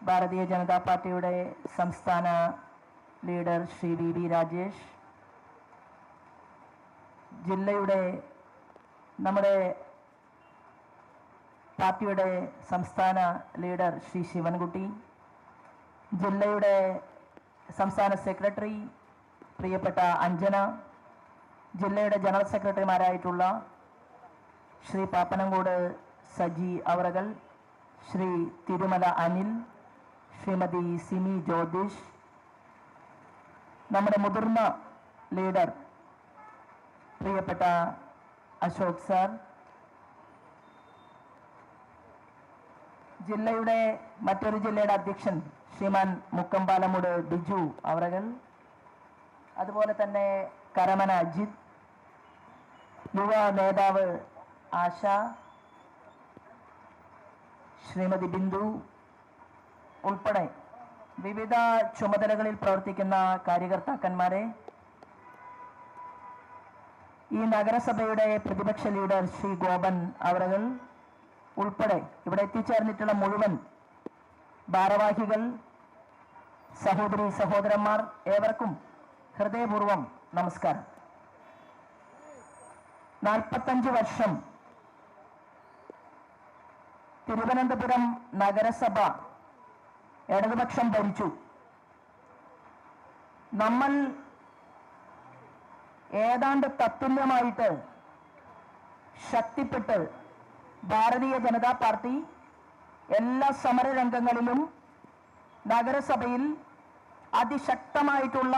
ഭാരതീയ ജനതാ പാർട്ടിയുടെ സംസ്ഥാന leader Shri V V Rajesh, ജില്ലയുടെ നമ്മുടെ പാർട്ടിയുടെ സംസ്ഥാന ലീഡർ ശ്രീ ശിവൻകുട്ടി, ജില്ലയുടെ സംസ്ഥാന സെക്രട്ടറി പ്രിയപ്പെട്ട അഞ്ജന, ജില്ലയുടെ ജനറൽ സെക്രട്ടറിമാരായിട്ടുള്ള ശ്രീ പാപ്പനംകോട് സജി അവറകൾ, ശ്രീ തിരുമല അനിൽ, ശ്രീമതി സിമി ജ്യോതിഷ്, നമ്മുടെ മുതിർന്ന ലീഡർ പ്രിയപ്പെട്ട അശോക് സാർ, ജില്ലയുടെ മറ്റൊരു ജില്ലയുടെ അധ്യക്ഷൻ ശ്രീമാൻ മുക്കമ്പാലമുട് ബിജു അവറകൾ, അതുപോലെ തന്നെ കരമന അജിത്, യുവ നേതാവ് ആശ, ശ്രീമതി ബിന്ദു ഉൾപ്പെടെ വിവിധ ചുമതലകളിൽ പ്രവർത്തിക്കുന്ന കാര്യകർത്താക്കന്മാരെ, ഈ നഗരസഭയുടെ പ്രതിപക്ഷ ലീഡർ ശ്രീ ഗോപൻ അവറുകൾ ഉൾപ്പെടെ ഇവിടെ എത്തിച്ചേർന്നിട്ടുള്ള മുഴുവൻ ഭാരവാഹികൾ, സഹോദരി സഹോദരന്മാർ, ഏവർക്കും ഹൃദയപൂർവ്വം നമസ്കാരം. 45 വർഷം തിരുവനന്തപുരം നഗരസഭ ഇടതുപക്ഷം ഭരിച്ചു. നമ്മൾ ഏതാണ്ട് തത്തുല്യമായിട്ട് ശക്തിപ്പെട്ട് ഭാരതീയ ജനതാ പാർട്ടി എല്ലാ സമരരംഗങ്ങളിലും നഗരസഭയിൽ അതിശക്തമായിട്ടുള്ള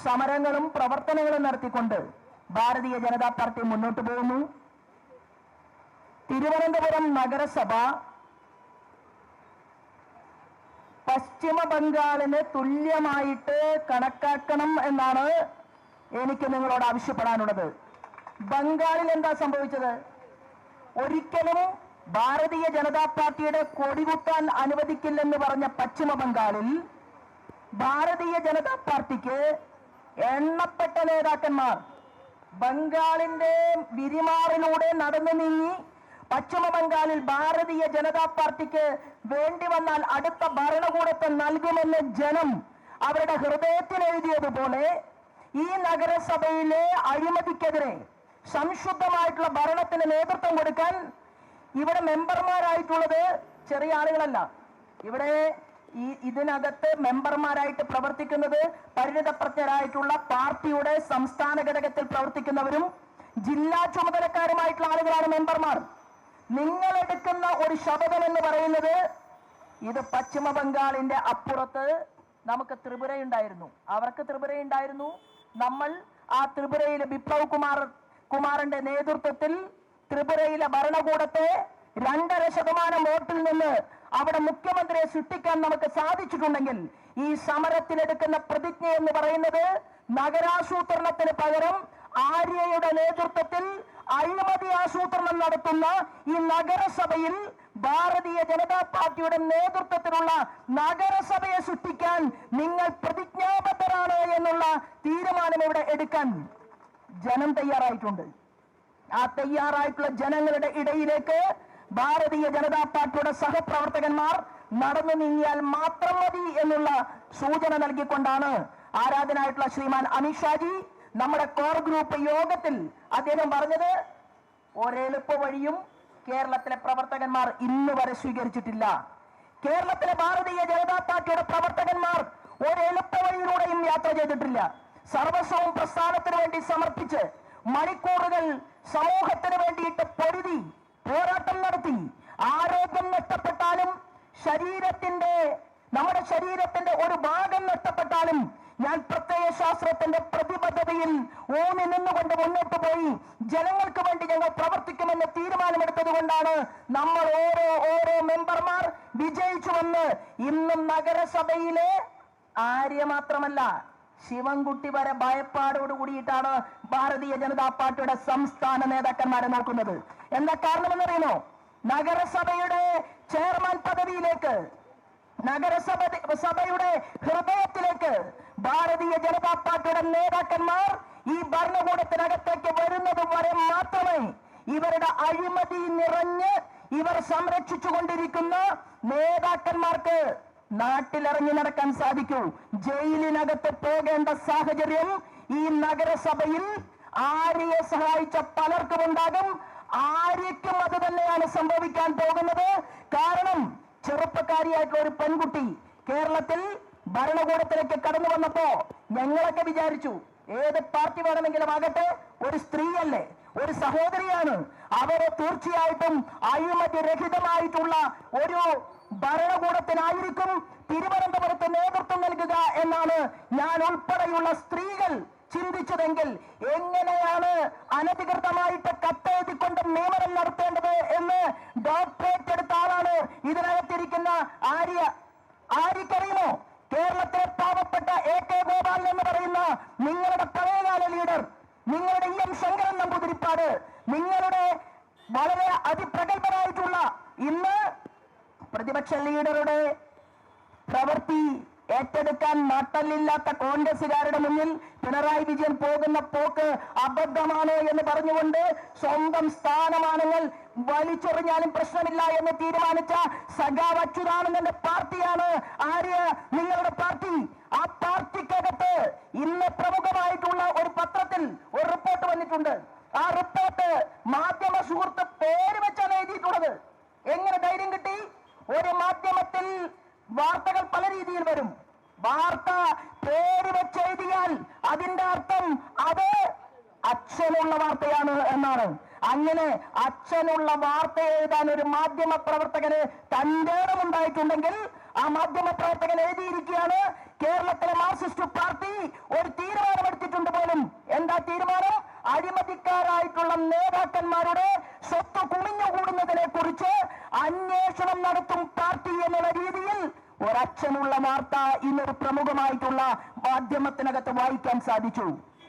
സമരങ്ങളും പ്രവർത്തനങ്ങളും നടത്തിക്കൊണ്ട് ഭാരതീയ ജനതാ പാർട്ടി മുന്നോട്ട് പോകുന്നു. തിരുവനന്തപുരം നഗരസഭ പശ്ചിമ ബംഗാളിന് തുല്യമായിട്ട് കണക്കാക്കണം എന്നാണ് എനിക്ക് നിങ്ങളോട് ആവശ്യപ്പെടാനുള്ളത്. ബംഗാളിൽ എന്താ സംഭവിച്ചത്? ഒരിക്കലും ഭാരതീയ ജനതാ പാർട്ടിയുടെ കൊടികുത്താൻ അനുവദിക്കില്ലെന്ന് പറഞ്ഞ പശ്ചിമ ബംഗാളിൽ ഭാരതീയ ജനതാ പാർട്ടിക്ക് എണ്ണപ്പെട്ട നേതാക്കന്മാർ ബംഗാളിന്റെ വിരിമാറിലൂടെ നടന്നു നീങ്ങി പശ്ചിമ ബംഗാളിൽ ഭാരതീയ ജനതാ പാർട്ടിക്ക് വേണ്ടി വന്നാൽ അടുത്ത ഭരണകൂടത്തെ നൽകുമെന്ന് ജനം അവരുടെ ഹൃദയത്തിൽ എഴുതിയതുപോലെ ഈ നഗരസഭയിലെ അഴിമതിക്കെതിരെ സംശുദ്ധമായിട്ടുള്ള ഭരണത്തിന് നേതൃത്വം കൊടുക്കാൻ ഇവിടെ മെമ്പർമാരായിട്ടുള്ളത് ചെറിയ ആളുകളല്ല. ഇവിടെ ഇതിനകത്ത് മെമ്പർമാരായിട്ട് പ്രവർത്തിക്കുന്നത് പരിണിതപ്രജ്ഞരായിട്ടുള്ള പാർട്ടിയുടെ സംസ്ഥാന ഘടകത്തിൽ പ്രവർത്തിക്കുന്നവരും ജില്ലാ ചുമതലക്കാരുമായിട്ടുള്ള ആളുകളാണ് മെമ്പർമാർ. നിങ്ങൾ എടുക്കുന്ന ഒരു ശപഥം എന്ന് പറയുന്നത്, ഇത് പശ്ചിമ ബംഗാളിന്റെ അപ്പുറത്ത് നമുക്ക് ത്രിപുരയുണ്ടായിരുന്നു, അവർക്ക് ത്രിപുരയുണ്ടായിരുന്നു. നമ്മൾ ആ ത്രിപുരയിലെ ബിപ്ലവ് കുമാറിന്റെ നേതൃത്വത്തിൽ ത്രിപുരയിലെ ഭരണകൂടത്തെ 2.5% വോട്ടിൽ നിന്ന് അവിടെ മുഖ്യമന്ത്രിയെ സൃഷ്ടിക്കാൻ നമുക്ക് സാധിച്ചിട്ടുണ്ടെങ്കിൽ ഈ സമരത്തിലെടുക്കുന്ന പ്രതിജ്ഞ എന്ന് പറയുന്നത് നഗരാസൂത്രണത്തിന് പകരം ആര്യയുടെ നേതൃത്വത്തിൽ അഴിമതി ആസൂത്രണം നടത്തുന്ന ഈ നഗരസഭയിൽ ഭാരതീയ ജനതാ പാർട്ടിയുടെ നേതൃത്വത്തിലുള്ള നഗരസഭയെ സൃഷ്ടിക്കാൻ നിങ്ങൾ പ്രതിജ്ഞാബദ്ധരാണ് എന്നുള്ള തീരുമാനം ഇവിടെ എടുക്കാൻ ജനം തയ്യാറായിട്ടുണ്ട്. ആ തയ്യാറായിട്ടുള്ള ജനങ്ങളുടെ ഇടയിലേക്ക് ഭാരതീയ ജനതാ പാർട്ടിയുടെ സഹപ്രവർത്തകന്മാർ നടന്നു നീങ്ങിയാൽ മാത്രം മതി എന്നുള്ള സൂചന നൽകിക്കൊണ്ടാണ് ആരാധനായിട്ടുള്ള ശ്രീമാൻ അമിത്ഷാജി നമ്മുടെ കോർ ഗ്രൂപ്പ് യോഗത്തിൽ അദ്ദേഹം പറഞ്ഞത്, ഒരെളുപ്പ വഴിയും കേരളത്തിലെ പ്രവർത്തകന്മാർ ഇന്ന് വരെ സ്വീകരിച്ചിട്ടില്ല. കേരളത്തിലെ ഭാരതീയ ജനതാ പാർട്ടിയുടെ പ്രവർത്തകന്മാർ ഒരെളുപ്പ വഴിയിലൂടെയും യാത്ര ചെയ്തിട്ടില്ല. സർവസ്വവും പ്രസ്ഥാനത്തിന് വേണ്ടി സമർപ്പിച്ച് മണിക്കൂറുകൾ സമൂഹത്തിന് വേണ്ടിയിട്ട് പൊരുതി പോരാട്ടം നടത്തി. ആരോഗ്യം നഷ്ടപ്പെട്ടാലും നമ്മുടെ ശരീരത്തിന്റെ ഒരു ഭാഗം നഷ്ടപ്പെട്ടാലും ഞാൻ പ്രത്യയശാസ്ത്രത്തിന്റെ പ്രതിബദ്ധതയിൽ ഊന്നി നിന്നുകൊണ്ട് മുന്നോട്ട് പോയി ജനങ്ങൾക്ക് വേണ്ടി ഞങ്ങൾ പ്രവർത്തിക്കുമെന്ന് തീരുമാനമെടുത്തത് കൊണ്ടാണ് നമ്മൾ ഓരോ മെമ്പർമാർ വിജയിച്ചു വന്ന് ഇന്നും നഗരസഭയിലെ ആര്യ മാത്രമല്ല ശിവൻകുട്ടി വരെ ഭയപ്പാടോട് കൂടിയിട്ടാണ് ഭാരതീയ ജനതാ പാർട്ടിയുടെ സംസ്ഥാന നേതാക്കന്മാരെ നോക്കുന്നത്. എന്താ കാരണമെന്നറിയുമോ? നഗരസഭയുടെ ചെയർമാൻ പദവിയിലേക്ക്, നഗരസഭയുടെ ഹൃദയത്തിലേക്ക് ഭാരതീയ ജനതാ പാർട്ടിയുടെ നേതാക്കന്മാർ ഈ ഭരണകൂടത്തിനകത്തേക്ക് വരുന്നത് വരെ മാത്രമേ ഇവരുടെ അഴിമതി നിറഞ്ഞ് ഇവർ സംരക്ഷിച്ചുകൊണ്ടിരിക്കുന്ന നേതാക്കന്മാർക്ക് നാട്ടിലിറങ്ങി നടക്കാൻ സാധിക്കൂ. ജയിലിനകത്ത് പോകേണ്ട സാഹചര്യം ഈ നഗരസഭയിൽ ആര്യയെ സഹായിച്ച പലർക്കും ഉണ്ടാകും. ആര്യയ്ക്കും അത് തന്നെയാണ് സംഭവിക്കാൻ പോകുന്നത്. കാരണം ചെറുപ്പക്കാരിയായിട്ടുള്ള ഒരു പെൺകുട്ടി കേരളത്തിൽ ഭരണകൂടത്തിലേക്ക് കടന്നു വന്നപ്പോ ഞങ്ങളൊക്കെ വിചാരിച്ചു ഏത് പാർട്ടി വേണമെങ്കിലും ആകട്ടെ, ഒരു സ്ത്രീയല്ലേ, ഒരു സഹോദരിയാണ്, അവരെ തീർച്ചയായിട്ടും അഴിമതി രഹിതമായിട്ടുള്ള ഒരു ഭരണകൂടത്തിനായിരിക്കും തിരുവനന്തപുരത്ത് നേതൃത്വം നൽകുക എന്നാണ് ഞാൻ ഉൾപ്പെടെയുള്ള സ്ത്രീകൾ ചിന്തിച്ചതെങ്കിൽ എങ്ങനെയാണ് അനധികൃതമായിട്ട് കത്തെഴുതിക്കൊണ്ട് നിയമനം നടത്തേണ്ടത് എന്ന് ഡോക്ടറേറ്റ് എടുത്ത ആളാണ് ഇതിനകത്തിരിക്കുന്ന ആര്യക്കറിയുമോ? കേരളത്തിലെ പാവപ്പെട്ട AK ഗോപാലൻ എന്ന് പറയുന്ന നിങ്ങളുടെ പഴയകാല ലീഡർ, നിങ്ങളുടെ EM ശങ്കരൻ നമ്പൂതിരിപ്പാട്, നിങ്ങളുടെ വളരെ അതിപ്രഗത്ഭനായിട്ടുള്ള ഇന്ന് പ്രതിപക്ഷ ലീഡറുടെ പ്രവൃത്തി ഏറ്റെടുക്കാൻ നട്ടല്ലില്ലാത്ത കോൺഗ്രസുകാരുടെ മുന്നിൽ പിണറായി വിജയൻ പോകുന്ന പോക്ക് അബദ്ധമാണ് എന്ന് പറഞ്ഞുകൊണ്ട് സ്വന്തം സ്ഥാനമാനങ്ങൾ വലിച്ചെറിഞ്ഞാലും പ്രശ്നമില്ല എന്ന് തീരുമാനിച്ച സഖാവ് അച്യുതാനന്ദന്റെ പാർട്ടിയാണ് നിങ്ങളുടെ പാർട്ടി. ആ പാർട്ടിക്കകത്ത് ഇന്ന് പ്രമുഖമായിട്ടുള്ള ഒരു പത്രത്തിൽ ഒരു റിപ്പോർട്ട് വന്നിട്ടുണ്ട്. ആ റിപ്പോർട്ട് മാധ്യമ സുഹൃത്ത് പേര് വെച്ചാണ് എഴുതിയിട്ടുള്ളത്. എങ്ങനെ ധൈര്യം കിട്ടി? ഒരു മാധ്യമത്തിൽ വാർത്തകൾ പല രീതിയിൽ വരും. വാർത്ത പേര് വെച്ചെഴുതിയാൽ അതിന്റെ അർത്ഥം അത് അച്ഛനുള്ള വാർത്തയാണ് എന്നാണ്. അങ്ങനെ അച്ഛനുള്ള വാർത്ത എഴുതാൻ ഒരു മാധ്യമ പ്രവർത്തകന് തന്റെ ഉണ്ടായിട്ടുണ്ടെങ്കിൽ ആ മാധ്യമ പ്രവർത്തകൻ എഴുതിയിരിക്കുകയാണ് കേരളത്തിലെ മാർക്സിസ്റ്റ് പാർട്ടി ഒരു തീരുമാനമെടുത്തിട്ടുണ്ട് പോലും. എന്താ തീരുമാനം? അഴിമതിക്കാരായിട്ടുള്ള നേതാക്കന്മാരുടെ സ്വത്ത് കുമിഞ്ഞുകൂടുന്നതിനെ കുറിച്ച് അന്വേഷണം നടത്തും പാർട്ടി എന്നുള്ള രീതിയിൽ ഒരച്ഛനുള്ള വാർത്ത ഇന്നൊരു പ്രമുഖമായിട്ടുള്ള മാധ്യമത്തിനകത്ത് വായിക്കാൻ സാധിച്ചു.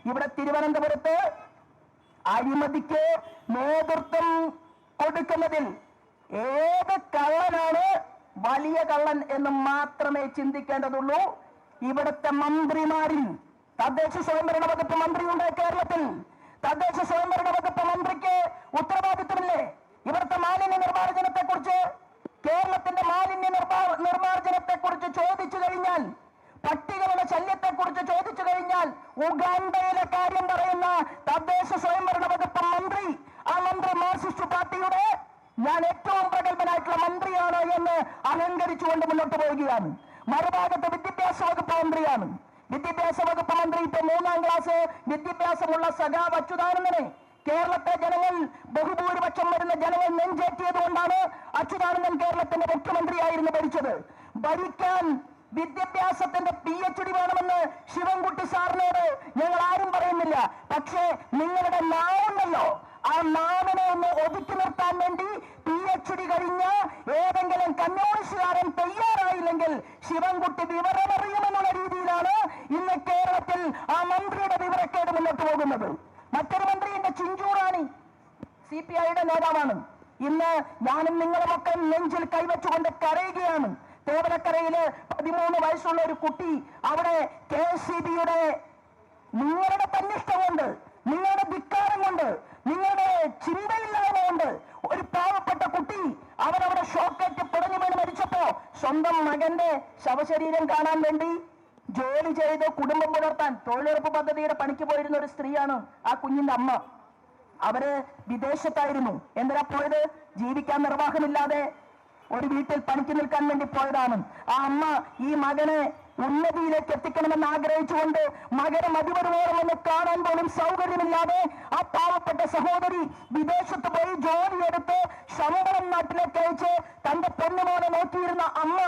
ഇവിടെ തിരുവനന്തപുരത്ത് അഴിമതിക്ക് നേതൃത്വം കൊടുക്കുന്നതിൽ ഏത് കള്ളനാണ് വലിയ കള്ളൻ എന്ന് മാത്രമേ ചിന്തിക്കേണ്ടതുള്ളൂ. ഇവിടുത്തെ മന്ത്രിമാരിൽ തദ്ദേശ സ്വയംഭരണ വകുപ്പ് മന്ത്രിയുണ്ട് കേരളത്തിൽ. തദ്ദേശ സ്വയംഭരണ വകുപ്പ് മന്ത്രിക്ക് ഉത്തരവാദിത്വമില്ലേ? ഇവിടുത്തെ മാലിന്യ നിർമ്മാർജ്ജനത്തെ കുറിച്ച്, കേരളത്തിന്റെ മാലിന്യ നിർമ്മാർജ്ജനത്തെ കുറിച്ച് ചോദിച്ചു കഴിഞ്ഞാൽ, പട്ടികളുടെ ശല്യത്തെ കുറിച്ച് ചോദിച്ചു കഴിഞ്ഞാൽ ഉഗാണ്ടയിലെ കാര്യം പറയുന്ന തദ്ദേശ സ്വയംഭരണ വകുപ്പ് മന്ത്രി, ആ മന്ത്രി മാർക്സിസ്റ്റ് പാർട്ടിയുടെ ഞാൻ ഏറ്റവും പ്രഗത്ഭനായിട്ടുള്ള മന്ത്രിയാണ് എന്ന് അലങ്കരിച്ചുകൊണ്ട് മുന്നോട്ട് പോവുകയാണ്. മറുഭാഗത്ത് വിദ്യാഭ്യാസ വകുപ്പ് മന്ത്രിയാണ്. വിദ്യാഭ്യാസ വകുപ്പ് മന്ത്രി ഇപ്പൊ 3ാം ക്ലാസ് വിദ്യാഭ്യാസമുള്ള സഖാവ് അച്യുതാനന്ദനെ കേരളത്തെ ജനങ്ങൾ, ബഹുഭൂരിപക്ഷം വരുന്ന ജനങ്ങൾ നെഞ്ചേറ്റിയത് കൊണ്ടാണ് അച്യുതാനന്ദൻ കേരളത്തിന്റെ മുഖ്യമന്ത്രിയായിരുന്നു ഭരിച്ചത്. ഭരിക്കാൻ വിദ്യാഭ്യാസത്തിന്റെ PhD വേണമെന്ന് ശിവൻകുട്ടി സാറിനോട് ഞങ്ങൾ ആരും പറയുന്നില്ല. പക്ഷേ നിങ്ങളുടെ നാവുണ്ടല്ലോ, ആ നാവിനെ ഒന്ന് ഒതുക്കി നിർത്താൻ വേണ്ടി PhD കഴിഞ്ഞ ഏതെങ്കിലും കമ്മ്യൂണിസ്റ്റുകാരൻ തയ്യാറായില്ലെങ്കിൽ ശിവൻകുട്ടി വിവരമറിയുമെന്നുള്ള രീതിയിലാണ് ഇന്ന് കേരളത്തിൽ ആ മന്ത്രിയുടെ വിവരക്കേട് മുന്നോട്ട് പോകുന്നത്. മറ്റൊരു മന്ത്രിയുടെ ചിഞ്ചൂറാണി CPIയുടെ നേതാവാണ്. ഇന്ന് ഞാനും നിങ്ങളുമൊക്കെ നെഞ്ചിൽ കൈവച്ചുകൊണ്ട് കരയുകയാണ്. തേവലക്കരയില് 13 വയസ്സുള്ള ഒരു കുട്ടി അവിടെ KSCBയുടെ നിങ്ങളുടെ തന്നിഷ്ടം കൊണ്ട്, നിങ്ങളുടെ ധിക്കാരം കൊണ്ട്, നിങ്ങളുടെ ചിന്തയില്ലായ്മ കൊണ്ട് ഒരു പാവപ്പെട്ട കുട്ടി അവരവിടെ ഷോക്കേറ്റ് പിടഞ്ഞു വീണ് മരിച്ചപ്പോ സ്വന്തം മകന്റെ ശവശരീരം കാണാൻ വേണ്ടി ജോലി ചെയ്ത് കുടുംബം പുലർത്താൻ തൊഴിലുറപ്പ് പദ്ധതിയുടെ പണിക്ക് പോയിരുന്ന ഒരു സ്ത്രീയാണ് ആ കുഞ്ഞിന്റെ അമ്മ. അവര് വിദേശത്തായിരുന്നു. എന്തിനാ പോയത്? ജീവിക്കാൻ നിർവാഹമില്ലാതെ ഒരു വീട്ടിൽ പണിക്ക് നിൽക്കാൻ വേണ്ടി പോയതാണ്. ആ അമ്മ ഈ മകനെ ഉന്നതിയിലേക്ക് എത്തിക്കണമെന്ന് ആഗ്രഹിച്ചുകൊണ്ട് മകനെ മതിവരുവോളം ഒന്ന് കാണാൻ പോലും സൗകര്യമില്ലാതെ ആ പാവപ്പെട്ട സഹോദരി വിദേശത്ത് പോയി ജോലിയെടുത്ത് ശമ്പളം നാട്ടിലേക്ക് അയച്ച് തന്റെ പൊന്നുമോനെ നോക്കിയിരുന്ന അമ്മ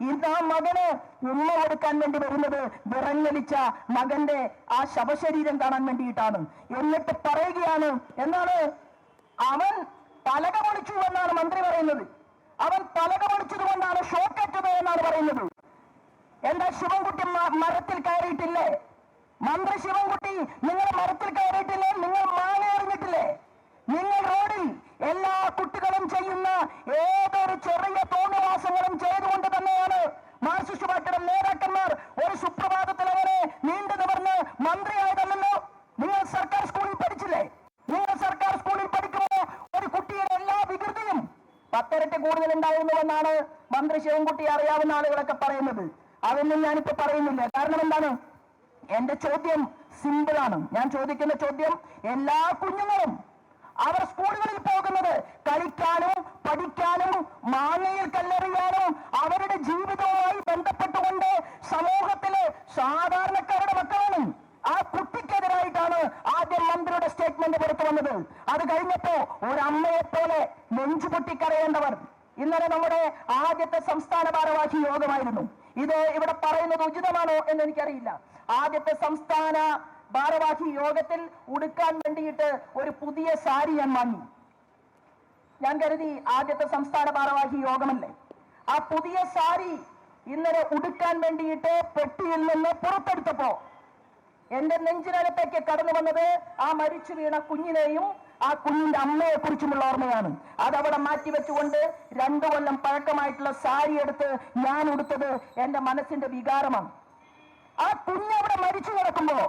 ഇന്ന് ആ മകന് ഉമ്മ കൊടുക്കാൻ വേണ്ടി വരുന്നത് വിറങ്ങലിച്ച മകന്റെ ആ ശവശരീരം കാണാൻ വേണ്ടിയിട്ടാണ്. എന്നിട്ട് പറയുകയാണ്, എന്താണ് അവൻ പലക പൊളിച്ചു എന്നാണ് മന്ത്രി പറയുന്നത്. അവൻ പലക പൊളിച്ചത് കൊണ്ടാണ് ഷോക്കേറ്റത് എന്നാണ് പറയുന്നത്. എന്താ ശിവൻകുട്ടി മരത്തിൽ കയറിയിട്ടില്ലേ? മന്ത്രി ശിവൻകുട്ടി നിങ്ങൾ മരത്തിൽ കയറിയിട്ടില്ലേ? നിങ്ങൾ മാല എറിഞ്ഞിട്ടില്ലേ? നിങ്ങൾ റോഡിൽ എല്ലാ കുട്ടികളും ചെയ്യുന്ന ഏതൊരു ചെറിയ തോന്നിവാസങ്ങളും ചെയ്തുകൊണ്ട് തന്നെയാണ് മാർക്സിസ്റ്റ് പാർട്ടിയുടെ നേതാക്കന്മാർ ഒരു സുപ്രഭാതത്തിൽ അവരെ നീണ്ടു നിവർന്ന് മന്ത്രിയായതല്ലോ. നിങ്ങൾ സർക്കാർ സ്കൂളിൽ പഠിച്ചില്ലേ? നിങ്ങൾ സർക്കാർ സ്കൂളിൽ പഠിക്കുമ്പോൾ ഒരു കുട്ടിയുടെ എല്ലാ വികൃതിയും 10 മന്ത്രി ശിവൻകുട്ടി അറിയാവുന്ന ആളുകളൊക്കെ പറയുന്നത്. അതൊന്നും ഞാനിപ്പോ പറയുന്നില്ല. കാരണം എന്താണ്? എന്റെ ചോദ്യം സിമ്പിളാണ്. ഞാൻ ചോദിക്കുന്ന ചോദ്യം, എല്ലാ കുഞ്ഞുങ്ങളും അവർ സ്കൂളുകളിൽ പോകുന്നത് കളിക്കാനും പഠിക്കാനും മാങ്ങയിൽ കല്ലെറിയാനും അവരുടെ ജീവിതവുമായി ബന്ധപ്പെട്ടുകൊണ്ട് സമൂഹത്തിലെ സാധാരണക്കാരുടെ മക്കളാണ്. ആ കുട്ടിക്കെതിരായിട്ടാണ് ആദ്യം മന്ത്രിയുടെ സ്റ്റേറ്റ്മെന്റ് പുറത്തു വന്നത്. അത് കഴിഞ്ഞപ്പോ ഒരമ്മയെ പോലെ നെഞ്ചുപൊട്ടിക്കരയേണ്ടവർ. ഇന്നലെ നമ്മുടെ ആദ്യത്തെ സംസ്ഥാന ഭാരവാഹി യോഗമായിരുന്നു. ഇത് ഇവിടെ പറയുന്നത് ഉചിതമാണോ എന്ന് എനിക്കറിയില്ല. ആദ്യത്തെ സംസ്ഥാന ഭാരവാഹി യോഗത്തിൽ ഉടുക്കാൻ വേണ്ടിയിട്ട് ഒരു പുതിയ സാരി ഞാൻ വാങ്ങി. ഞാൻ കരുതി ആദ്യത്തെ സംസ്ഥാന ഭാരവാഹി യോഗമല്ലേ, ആ പുതിയ സാരി ഇന്നലെ ഉടുക്കാൻ വേണ്ടിയിട്ട് പെട്ടിയിൽ നിന്ന് പുറത്തെടുത്തപ്പോ എന്റെ നെഞ്ചിനകത്തേക്ക് കടന്നു വന്നത് ആ മരിച്ചു വീണ കുഞ്ഞിനെയും ആ കുഞ്ഞിന്റെ അമ്മയെ കുറിച്ചുമുള്ള ഓർമ്മയാണ്. അതവിടെ മാറ്റിവെച്ചുകൊണ്ട് 2 കൊല്ലം പഴക്കമായിട്ടുള്ള സാരി എടുത്ത് ഞാൻ ഉടുത്തത് എന്റെ മനസ്സിന്റെ വികാരമാണ്. ആ കുഞ്ഞവിടെ മരിച്ചു കിടക്കുമ്പോ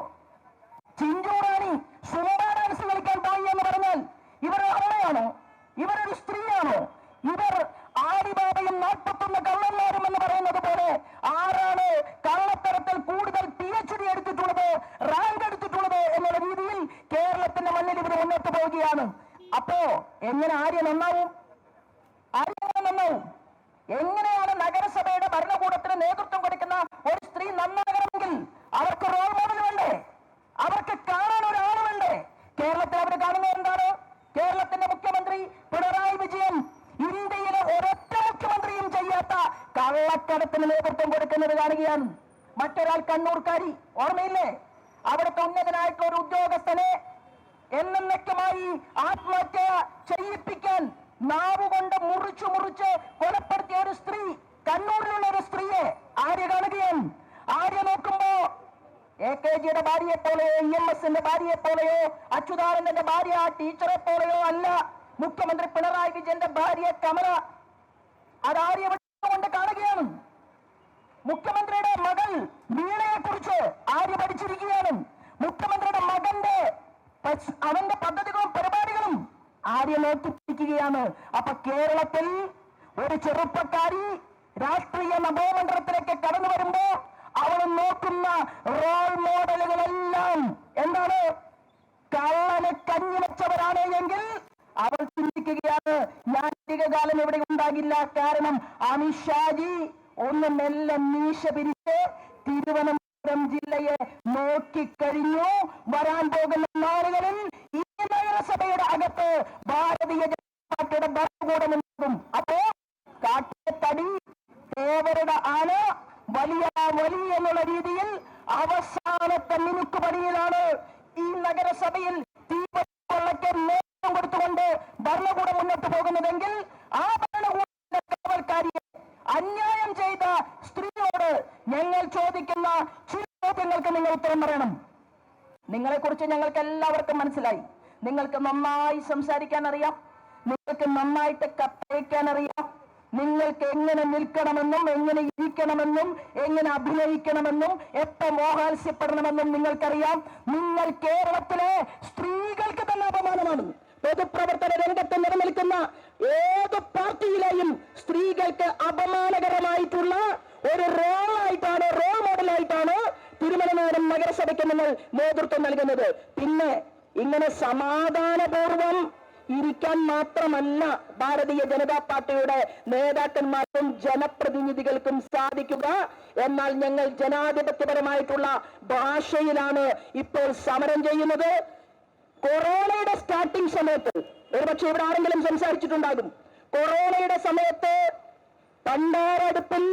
ചിഞ്ചൂറാണി സുമബ ഡാൻസ് കളിക്കാൻ പോയി എന്ന് പറഞ്ഞാൽ ഇവരൊരു അമ്മയാണോ? ഇവരൊരു സ്ത്രീയാണോ? ഇവർ ആദിബാബയും 41 കള്ളന്മാരും എന്ന് പറയുന്നത് പോലെ ആരാണ് കള്ളത്തരത്തിൽ കൂടുതൽ PhD എടുത്തിട്ടുള്ളത്, റാങ്ക് എടുത്തിട്ടുള്ളത് എന്നുള്ള രീതിയിൽ കേരളത്തിന്റെ മണ്ണിൽ ഇവർ മുന്നോട്ട് പോവുകയാണ്. അപ്പോ എങ്ങനെ ആര്യ നന്നാവും? എങ്ങനെയാണ് നഗരസഭയുടെ ഭരണകൂടത്തിന് നേതൃത്വം കൊടുക്കുന്ന ഒരു സ്ത്രീ നന്നാകണമെങ്കിൽ അവർക്ക് റോൾ മോഡൽ വേണ്ടേ? അവർക്ക് കാണാൻ ഒരാൾ വേണ്ടേ? കേരളത്തിൽ അവർ കാണുന്നത് എന്താണ്? കേരളത്തിന്റെ മുഖ്യമന്ത്രി പിണറായി വിജയൻ ഇന്ത്യയിലെ ഒരൊറ്റ മുഖ്യമന്ത്രിയും ചെയ്യാത്ത കള്ളക്കടത്തിന് നേതൃത്വം കൊടുക്കുന്നത് കാണുകയാണ്. മറ്റൊരാൾ കണ്ണൂർക്കാരി, ഓർമ്മയില്ലേ? അവിടുത്തെ ഉന്നതനായിട്ടുള്ള ഒരു ഉദ്യോഗസ്ഥനെ എന്നേക്കുമായി ആത്മഹത്യ ചെയ്യിപ്പിക്കാൻ നാവുകൊണ്ട് മുറിച്ച് കൊലപ്പെടുത്തിയ ഒരു സ്ത്രീ, കണ്ണൂരിലുള്ള ഒരു സ്ത്രീയെ ആര്യ കാണുകയാണ്. ആര്യ നോക്കുമ്പോ AKGയുടെ ഭാര്യയെ പോലെയോ EMSന്റെ ഭാര്യയെ പോലെയോ അച്യുതാനന്ദന്റെ ഭാര്യ ടീച്ചറെ പോലെയോ അല്ല മുഖ്യമന്ത്രി പിണറായി വിജയന്റെ ഭാര്യ കമല. അതാര്യ കൊണ്ട് കാണുകയാണ്. മുഖ്യമന്ത്രിയുടെ മകൾ വീണയെ കുറിച്ച് ആര്യ പഠിച്ചിരിക്കുകയാണ്. മുഖ്യമന്ത്രിയുടെ മകന്റെ അവന്റെ പദ്ധതികളും പരിപാടികളും ആര്യ നോക്കിപ്പിടിക്കുകയാണ്. അപ്പൊ കേരളത്തിൽ ഒരു ചെറുപ്പക്കാരി രാഷ്ട്രീയ നവോമണ്ഡലത്തിലേക്ക് കടന്നു വരുമ്പോ അവൾ നോക്കുന്ന റോൾ മോഡലുകളെല്ലാം എന്താണ്? കള്ളനെ കഞ്ഞി വെച്ചവരാണ് എങ്കിൽ അവൾ ചിന്തിക്കുകയാണ്, ഞാൻ അധികകാലം ഇവിടെ ഉണ്ടാകില്ല. കാരണം അമിത്ഷാജി ഒന്ന് മെല്ലെ മീശ പിരിച്ച് തിരുവനന്തപുരം ജില്ലയെ നോക്കിക്കഴിഞ്ഞു. വരാൻ പോകുന്ന നാളുകളിൽ ഈ നഗരസഭയുടെ അകത്ത് ഭാരതീയ ജനതാ പാർട്ടിയുടെ ഭരണകൂടമുണ്ടാകും. അപ്പോ കാട്ടിലെ തടി തേവരുടെ ആന വലിയ എന്നുള്ള രീതിയിൽ അവസാനത്തെ മിനുക്കുപടിയിലാണ് ഈ നഗരസഭയിൽ തീവ്രക്ക് നേതൃത്വം കൊടുത്തുകൊണ്ട് ഭരണകൂടം മുന്നോട്ട് പോകുന്നതെങ്കിൽ ആ ഭരണകൂടത്തിന്റെ കാവൽക്കാരിയെ അന്യായം ചെയ്ത സ്ത്രീയോട് ഞങ്ങൾ ചോദിക്കുന്ന ചില ചോദ്യങ്ങൾക്ക് നിങ്ങൾ ഉത്തരം പറയണം. നിങ്ങളെക്കുറിച്ച് ഞങ്ങൾക്ക് എല്ലാവർക്കും മനസ്സിലായി. നിങ്ങൾക്ക് നന്നായി സംസാരിക്കാൻ അറിയാം, നിങ്ങൾക്ക് നന്നായിട്ട് കത്തയക്കാൻ അറിയാം, നിങ്ങൾക്ക് എങ്ങനെ നിൽക്കണമെന്നും എങ്ങനെ ഇരിക്കണമെന്നും എങ്ങനെ അഭിനയിക്കണമെന്നും എപ്പോ മോഹാത്സ്യപ്പെടണമെന്നും നിങ്ങൾക്കറിയാം. നിങ്ങൾ കേരളത്തിലെ സ്ത്രീകൾക്ക് തന്നെ അപമാനമാണ്. പൊതുപ്രവർത്തന രംഗത്ത് നിലനിൽക്കുന്ന ഏത് പാർട്ടിയിലെയും സ്ത്രീകൾക്ക് അപമാനകരമായിട്ടുള്ള ഒരു റോൾ മോഡലായിട്ടാണ് തിരുവനന്തപുരം നഗരസഭയ്ക്ക് നിങ്ങൾ നേതൃത്വം നൽകുന്നത്. പിന്നെ ഇങ്ങനെ സമാധാനപൂർവം ഇരിക്കാൻ മാത്രമല്ല ഭാരതീയ ജനതാ പാർട്ടിയുടെ നേതാക്കന്മാർക്കും ജനപ്രതിനിധികൾക്കും സാധിക്കുക. എന്നാൽ ഞങ്ങൾ ജനാധിപത്യപരമായിട്ടുള്ള ഭാഷയിലാണ് ഇപ്പോൾ സമരം ചെയ്യുന്നത്. കൊറോണയുടെ സ്റ്റാർട്ടിംഗ് സമയത്ത് ഒരുപക്ഷെ ഇവിടെ ആരെങ്കിലും സംസാരിച്ചിട്ടുണ്ടാകും. കൊറോണയുടെ സമയത്ത് പണ്ടാരടുപ്പിൽ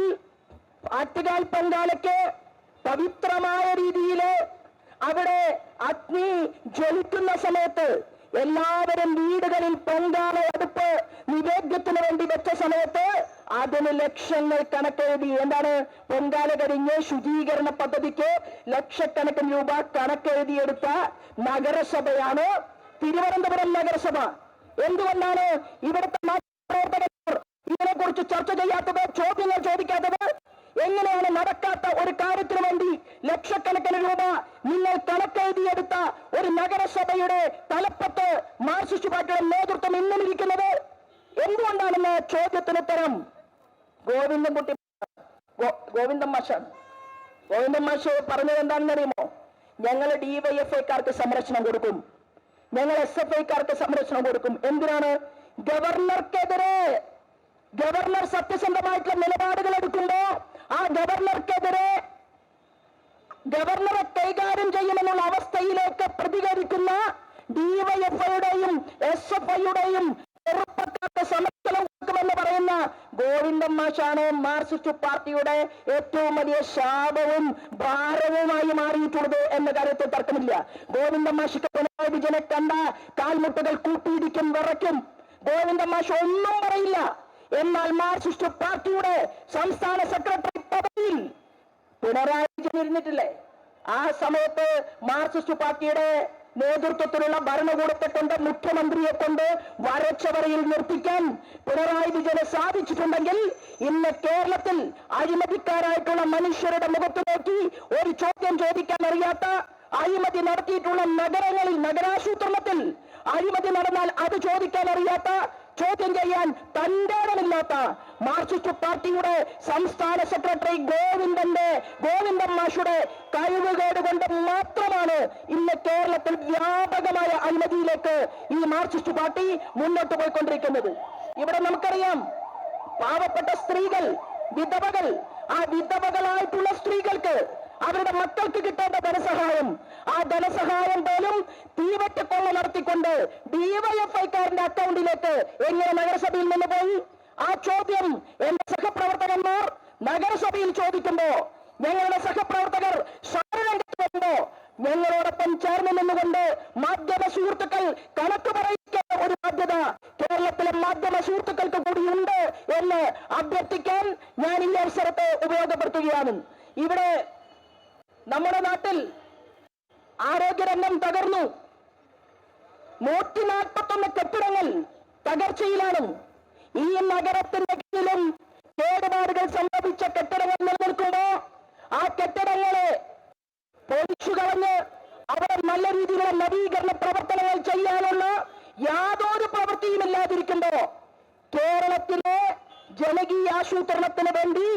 ആറ്റുകാൽ പൊങ്കാലയ്ക്ക് പവിത്രമായ രീതിയിൽ അവിടെ അഗ്നി ജ്വലിക്കുന്ന സമയത്ത് എല്ലാവരും വീടുകളിൽ പൊങ്കാല അടുപ്പ് നിവേദ്യത്തിന് വേണ്ടി വെച്ച സമയത്ത് അതിന് ലക്ഷങ്ങൾ കണക്കെഴുതി. എന്താണ്? പൊങ്കാല കഴിഞ്ഞ് ശുചീകരണ പദ്ധതിക്ക് ലക്ഷക്കണക്കിന് രൂപ കണക്കെഴുതിയെടുത്ത നഗരസഭയാണ് തിരുവനന്തപുരം നഗരസഭ. എന്തുകൊണ്ടാണ് ഇവിടുത്തെ പ്രവർത്തകർ ഇതിനെക്കുറിച്ച് ചർച്ച ചെയ്യാത്തത്, ചോദ്യങ്ങൾ ചോദിക്കാത്തത്? എങ്ങനെയാണ് നടക്കാത്ത ഒരു കാര്യത്തിന് വേണ്ടി ലക്ഷക്കണക്കിന് രൂപ നിങ്ങൾ കണക്കെഴുതിയെടുത്ത ഒരു നഗരസഭയുടെ തലപ്പത്ത് മാർക്സിസ്റ്റ് പാർട്ടിയുടെ നേതൃത്വം ഇന്നും ഇരിക്കുന്നത്? എന്തുകൊണ്ടാണെന്ന് ചോദ്യത്തിന് ഉത്തരം ഗോവിന്ദൻ മാഷ് പറഞ്ഞത് എന്താണെന്ന് അറിയുമോ? ഞങ്ങൾ ഡിവൈഎഫ്ഐക്കാർക്ക് സംരക്ഷണം കൊടുക്കും, ഞങ്ങൾ SFIക്കാർക്ക് സംരക്ഷണം കൊടുക്കും. എന്തിനാണ്? ഗവർണർക്കെതിരെ ഗവർണർ സത്യസന്ധമായിട്ടുള്ള നിലപാടുകൾ എടുക്കുമ്പോ ആ ഗവർണർക്കെതിരെ ഗവർണറെ കൈകാര്യം ചെയ്യുമെന്നുള്ള അവസ്ഥയിലേക്ക് പ്രതികരിക്കുന്ന ഡിവൈഎഫ്ഐയുടെയും SFIയുടെയും ചെറുപ്പക്കാർക്ക് സമർപ്പണം കൊടുക്കുമെന്ന് പറയുന്ന ഗോവിന്ദൻ മാഷാണ് മാർക്സിസ്റ്റ് പാർട്ടിയുടെ ഏറ്റവും വലിയ ശാപവും ഭാരവുമായി മാറിയിട്ടുള്ളത് എന്ന കാര്യത്തിൽ തർക്കമില്ല. ഗോവിന്ദൻ മാഷിക്ക് പിണറായി വിജയനെ കണ്ട കാൽമുട്ടുകൾ കൂട്ടിയിടിക്കും, വിറയ്ക്കും. ഗോവിന്ദൻ മാഷ് ഒന്നും പറയില്ല. എന്നാൽ മാർക്സിസ്റ്റ് പാർട്ടിയുടെ സംസ്ഥാന സെക്രട്ടറി പദവിയിൽ പിണറായി വിജയൻ ഇരുന്നിട്ടില്ലേ? ആ സമയത്ത് മാർക്സിസ്റ്റ് പാർട്ടിയുടെ നേതൃത്വത്തിലുള്ള ഭരണകൂടത്തെ കൊണ്ട്, മുഖ്യമന്ത്രിയെ കൊണ്ട് വരച്ച വരയിൽ നിർത്തിക്കാൻ പിണറായി വിജയന് സാധിച്ചിട്ടുണ്ടെങ്കിൽ ഇന്ന് കേരളത്തിൽ അഴിമതിക്കാരായിട്ടുള്ള മനുഷ്യരുടെ മുഖത്ത് നോക്കി ഒരു ചോദ്യം ചോദിക്കാൻ അറിയാത്ത, അഴിമതി നടത്തിയിട്ടുള്ള നഗരങ്ങളിൽ നഗരാസൂത്രണത്തിൽ അഴിമതി നടന്നാൽ അത് ചോദിക്കാൻ അറിയാത്ത, ചോദ്യം ചെയ്യാൻ തന്റേടമില്ലാത്ത മാർക്സിസ്റ്റ് പാർട്ടിയുടെ സംസ്ഥാന സെക്രട്ടറി ഗോവിന്ദൻ മാഷുടെ കഴിവുകേട് കൊണ്ട് മാത്രമാണ് ഇന്ന് കേരളത്തിൽ വ്യാപകമായ അഴിമതിയിലേക്ക് ഈ മാർക്സിസ്റ്റ് പാർട്ടി മുന്നോട്ട് പോയിക്കൊണ്ടിരിക്കുന്നത്. ഇവിടെ നമുക്കറിയാം, പാവപ്പെട്ട സ്ത്രീകൾ, വിധവകൾ, ആ വിധവകളായിട്ടുള്ള സ്ത്രീകൾക്ക് അവരുടെ മക്കൾക്ക് കിട്ടേണ്ട ധനസഹായം, ആ ധനസഹായം പോലും തീവറ്റക്കൊള്ള നടത്തിക്കൊണ്ട് ഡിവൈഎഫ്ഐക്കാരന്റെ അക്കൗണ്ടിലേക്ക് എങ്ങനെ നഗരസഭയിൽ നിന്ന് പോയി? ആ ചോദ്യം എന്റെ സഹപ്രവർത്തകന്മാർ നഗരസഭയിൽ ചോദിക്കുമ്പോ, ഞങ്ങളുടെ സഹപ്രവർത്തകർ സമരരംഗത്ത് വരുമ്പോ ഞങ്ങളോടൊപ്പം ചേർന്ന് നിന്നുകൊണ്ട് മാധ്യമ സുഹൃത്തുക്കൾ കണക്ക് പറയിക്കേണ്ട ഒരു ബാധ്യത കേരളത്തിലെ മാധ്യമ സുഹൃത്തുക്കൾക്ക് കൂടിയുണ്ട് എന്ന് അഭ്യർത്ഥിക്കാൻ ഞാൻ ഈ അവസരത്തെ ഉപയോഗപ്പെടുത്തുകയാണ്. ഇവിടെ നമ്മുടെ നാട്ടിൽ ആരോഗ്യരംഗം തകർന്നു. 141 കെട്ടിടങ്ങൾ തകർച്ചയിലാണ്. ഈ നഗരത്തിന്റെ കീഴിലും കേടുപാടുകൾ സംഭവിച്ച കെട്ടിടങ്ങൾ നിലനിൽക്കുമ്പോ ആ കെട്ടിടങ്ങളെ പൊളിച്ചു കളഞ്ഞ് അവിടെ നല്ല രീതിയിലുള്ള നവീകരണ പ്രവർത്തനങ്ങൾ ചെയ്യാനുള്ള യാതൊരു പ്രവൃത്തിയും ഇല്ലാതിരിക്കുമ്പോ കേരളത്തിലെ ജനകീയ ആസൂത്രണത്തിന് വേണ്ടി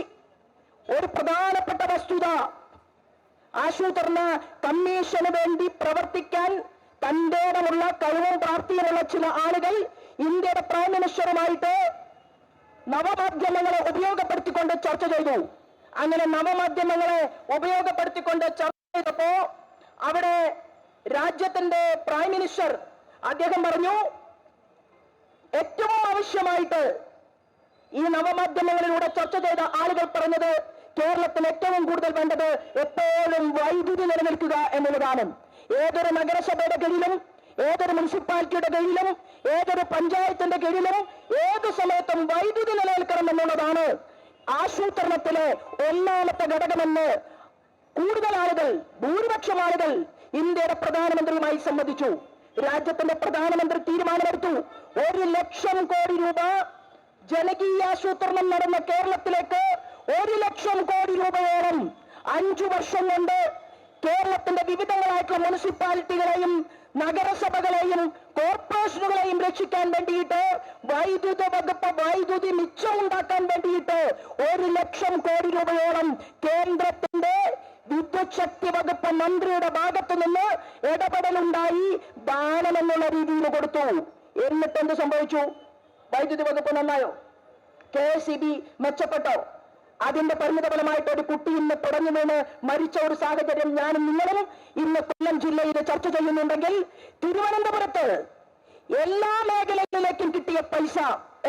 ഒരു പ്രധാനപ്പെട്ട വസ്തുത, ആസൂത്രണ കമ്മീഷന് വേണ്ടി പ്രവർത്തിക്കാൻ തന്റേടമുള്ള കഴിവും പ്രാപ്തിയുമുള്ള ചില ആളുകൾ ഇന്ത്യയുടെ പ്രൈം മിനിസ്റ്ററുമായിട്ട് നവമാധ്യമങ്ങളെ ഉപയോഗപ്പെടുത്തിക്കൊണ്ട് ചർച്ച ചെയ്തു. അങ്ങനെ നവമാധ്യമങ്ങളെ ഉപയോഗപ്പെടുത്തിക്കൊണ്ട് ചർച്ച ചെയ്തപ്പോ അവിടെ രാജ്യത്തിന്റെ പ്രൈം മിനിസ്റ്റർ അദ്ദേഹം പറഞ്ഞു, ഏറ്റവും ആവശ്യമായിട്ട് ഈ നവമാധ്യമങ്ങളിലൂടെ ചർച്ച ചെയ്ത ആളുകൾ പറഞ്ഞത് കേരളത്തിൽ ഏറ്റവും കൂടുതൽ വേണ്ടത് എപ്പോഴും വൈദ്യുതി നിലനിൽക്കുക എന്നുള്ളതാണ്. ഏതൊരു നഗരസഭയുടെ കീഴിലും, ഏതൊരു മുനിസിപ്പാലിറ്റിയുടെ കീഴിലും, ഏതൊരു പഞ്ചായത്തിന്റെ കീഴിലും ഏതു സമയത്തും വൈദ്യുതി നിലനിൽക്കണം എന്നുള്ളതാണ് ആസൂത്രണത്തിലെ ഒന്നാമത്തെ ഘടകമെന്ന് കൂടുതൽ ആളുകൾ, ഭൂരിപക്ഷം ആളുകൾ ഇന്ത്യയുടെ പ്രധാനമന്ത്രിയുമായി സംവദിച്ചു. രാജ്യത്തിന്റെ പ്രധാനമന്ത്രി തീരുമാനമെടുത്തു. 1 ലക്ഷം കോടി രൂപ ജനകീയാസൂത്രണം നടന്ന കേരളത്തിലേക്ക് 1 ലക്ഷം കോടി രൂപയോളം 5 വർഷം കൊണ്ട് കേരളത്തിന്റെ വിവിധങ്ങളായിട്ടുള്ള മുനിസിപ്പാലിറ്റികളെയും നഗരസഭകളെയും കോർപ്പറേഷനുകളെയും രക്ഷിക്കാൻ വേണ്ടിയിട്ട് വൈദ്യുത വകുപ്പ് വൈദ്യുതി മിച്ചമുണ്ടാക്കാൻ വേണ്ടിയിട്ട് 1 ലക്ഷം കോടി രൂപയോളം കേന്ദ്രത്തിന്റെ വിദ്യുത് ശക്തി വകുപ്പ് മന്ത്രിയുടെ ഭാഗത്തു നിന്ന് ഇടപെടലുണ്ടായി ദാനം എന്നുള്ള രീതിയിൽ കൊടുത്തു. എന്നിട്ട് എന്ത് സംഭവിച്ചു? വൈദ്യുതി വകുപ്പ് നന്നായോ? KSEB മെച്ചപ്പെട്ടോ? അതിന്റെ പരിണിതഫലമായിട്ട് ഒരു കുട്ടി ഇന്ന് തുടങ്ങി വീണ് മരിച്ച ഒരു സാഹചര്യം ഞാനും നിങ്ങളും ഇന്ന് കൊല്ലം ജില്ലയിൽ ചർച്ച ചെയ്യുന്നുണ്ടെങ്കിൽ, തിരുവനന്തപുരത്ത് എല്ലാ മേഖലകളിലേക്കും കിട്ടിയ പൈസ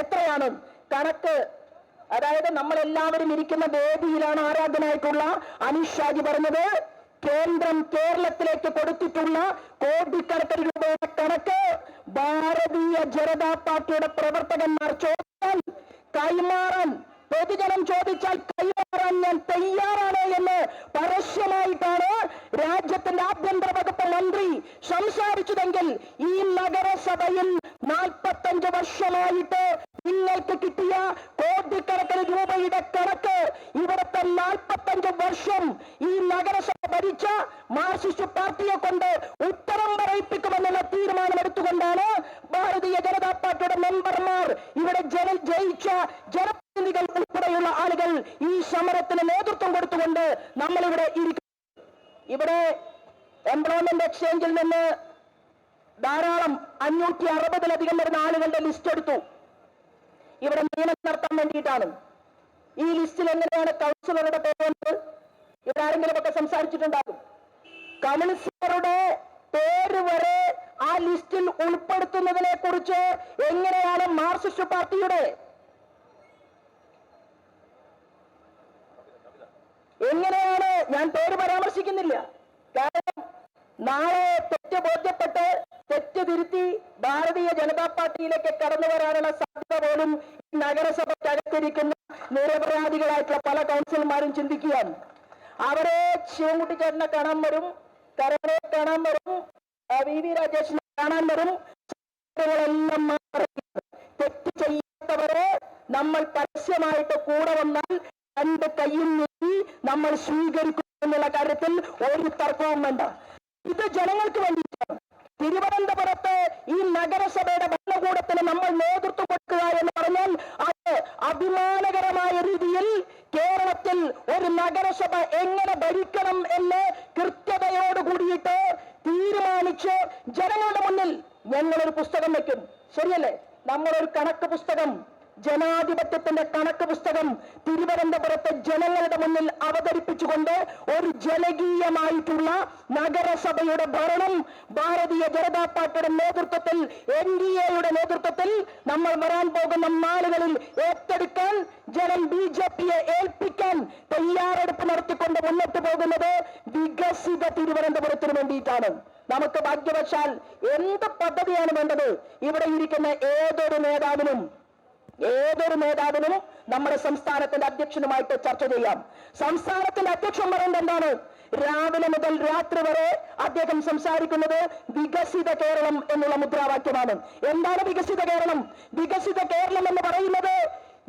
എത്രയാണ്? കണക്ക്, അതായത് നമ്മളെല്ലാവരും ഇരിക്കുന്ന വേദിയിലാണ് ആരാധനായിട്ടുള്ള അനീഷ് ഷാജി പറഞ്ഞത്, കേന്ദ്രം കേരളത്തിലേക്ക് കൊടുത്തിട്ടുള്ള കോടിക്കണക്കിന് രൂപയുടെ കണക്ക് ഭാരതീയ ജനതാ പാർട്ടിയുടെ പ്രവർത്തകന്മാർ ചോദിച്ചാൽ കൈമാറാൻ, പൊതുജനം ചോദിച്ചാൽ കൈമാറാൻ ഞാൻ തയ്യാറാണ് എന്ന് പരസ്യമായിട്ടാണ് രാജ്യത്തിന്റെ ആഭ്യന്തര വകുപ്പ് മന്ത്രി സംസാരിച്ചതെങ്കിൽ, ഈ നഗരസഭയിൽ 45 വർഷമായിട്ട് നിങ്ങൾക്ക് കിട്ടിയ കോടിക്കണക്കിന് രൂപയുടെ കണക്ക് ഇവിടുത്തെ 45 വർഷം ഈ നഗരസഭ ഭരിച്ച മാർക്സിസ്റ്റ് പാർട്ടിയെ കൊണ്ട് ഉത്തരം പറയിപ്പിക്കുമെന്നുള്ള തീരുമാനമെടുത്തുകൊണ്ടാണ് ഭാരതീയ ജനതാ പാർട്ടിയുടെ മെമ്പർമാർ, ഇവിടെ ജയിച്ച ജനപ്രതിനിധികൾ ഉൾപ്പെടെയുള്ള ആളുകൾ ഈ സമരത്തിന് നേതൃത്വം കൊടുത്തുകൊണ്ട് നമ്മളിവിടെ ഇരിക്കുന്നു. ഇവിടെ എംപ്ലോയ്മെന്റ് എക്സ്ചേഞ്ചിൽ നിന്ന് ധാരാളം 560-ലധികം വരുന്ന ആളുകളുടെ ലിസ്റ്റ് എടുത്തു. ഇവിടെ നിയമനം നടത്താൻ വേണ്ടിയിട്ടാണ്. ഈ ലിസ്റ്റിൽ എങ്ങനെയാണ് കൗൺസിലറുടെ പേരുണ്ട്? ഇവിടെ ആരെങ്കിലും ഒക്കെ സംസാരിച്ചിട്ടുണ്ടാകും. കൗൺസിലറുടെ പേര് വരെ ആ ലിസ്റ്റിൽ ഉൾപ്പെടുത്തുന്നതിനെ കുറിച്ച് എങ്ങനെയാണ് മാർക്സിസ്റ്റ് പാർട്ടിയുടെ ഞാൻ പേര് പരാമർശിക്കുന്നില്ല. കാരണം നാളെ തെറ്റ് ബോധ്യപ്പെട്ട് തെറ്റ് തിരുത്തി ഭാരതീയ ജനതാ പാർട്ടിയിലേക്ക് കടന്നു വരാനുള്ള സാധ്യത പോലും നഗരസഭയ്ക്കകത്തിരിക്കുന്ന നിരപരാധികളായിട്ടുള്ള പല കൗൺസിലർമാരും ചിന്തിക്കുകയാണ്. അവരെ ശിവൻകുട്ടി ചേട്ടനെ കാണാൻ വരും, കരുണയെ കാണാൻ വരും, വി രാജേഷിനെ കാണാൻ വരും. എല്ലാം തെറ്റ് ചെയ്യാത്തവരെ നമ്മൾ പരസ്യമായിട്ട് കൂടെ വന്നാൽ രണ്ട് കൈയും നീട്ടി നമ്മൾ സ്വീകരിക്കും എന്നുള്ള കാര്യത്തിൽ ഒരു തർക്കവും വേണ്ട. ഇത് ജനങ്ങൾക്ക് വേണ്ടിയിട്ടാണ്. തിരുവനന്തപുരത്ത് ഈ നഗരസഭയുടെ ഭരണകൂടത്തിന് നമ്മൾ നേതൃത്വം കൊടുക്കുക എന്ന് പറഞ്ഞാൽ അത് അഭിമാനകരമായ രീതിയിൽ കേരളത്തിൽ ഒരു നഗരസഭ എങ്ങനെ ഭരിക്കണം എന്ന് കൃത്യതയോട് കൂടിയിട്ട് തീരുമാനിച്ച് ജനങ്ങളുടെ മുന്നിൽ ഞങ്ങളൊരു പുസ്തകം വെക്കും. ശരിയല്ലേ? നമ്മളൊരു കണക്ക് പുസ്തകം, ജനാധിപത്യത്തിന്റെ കണക്ക് പുസ്തകം തിരുവനന്തപുരത്തെ ജനങ്ങളുടെ മുന്നിൽ അവതരിപ്പിച്ചുകൊണ്ട് ഒരു ജനകീയമായിട്ടുള്ള നഗരസഭയുടെ ഭരണം ഭാരതീയ ജനതാ പാർട്ടിയുടെ നേതൃത്വത്തിൽ, NDAയുടെ നേതൃത്വത്തിൽ നമ്മൾ വരാൻ പോകുന്ന നാളുകളിൽ ഏറ്റെടുക്കാൻ ജനം BJPയെ ഏൽപ്പിക്കാൻ തയ്യാറെടുപ്പ് നടത്തിക്കൊണ്ട് മുന്നോട്ട് പോകുന്നത് വികസിത തിരുവനന്തപുരത്തിന് വേണ്ടിയിട്ടാണ്. നമുക്ക് ഭാഗ്യവശാൽ എന്ത് പദ്ധതിയാണ് വേണ്ടത്? ഇവിടെ ഇരിക്കുന്ന ഏതൊരു നേതാവിനും നമ്മുടെ സംസ്ഥാനത്തിന്റെ അധ്യക്ഷനുമായിട്ട് ചർച്ച ചെയ്യാം. സംസ്ഥാനത്തിന്റെ അധ്യക്ഷൻ പറയുന്നത് എന്താണ്? രാവിലെ മുതൽ രാത്രി വരെ അദ്ദേഹം സംസാരിക്കുന്നത് വികസിത കേരളം എന്നുള്ള മുദ്രാവാക്യമാണ്. എന്താണ് വികസിത കേരളം? വികസിത കേരളം എന്ന് പറയുന്നത്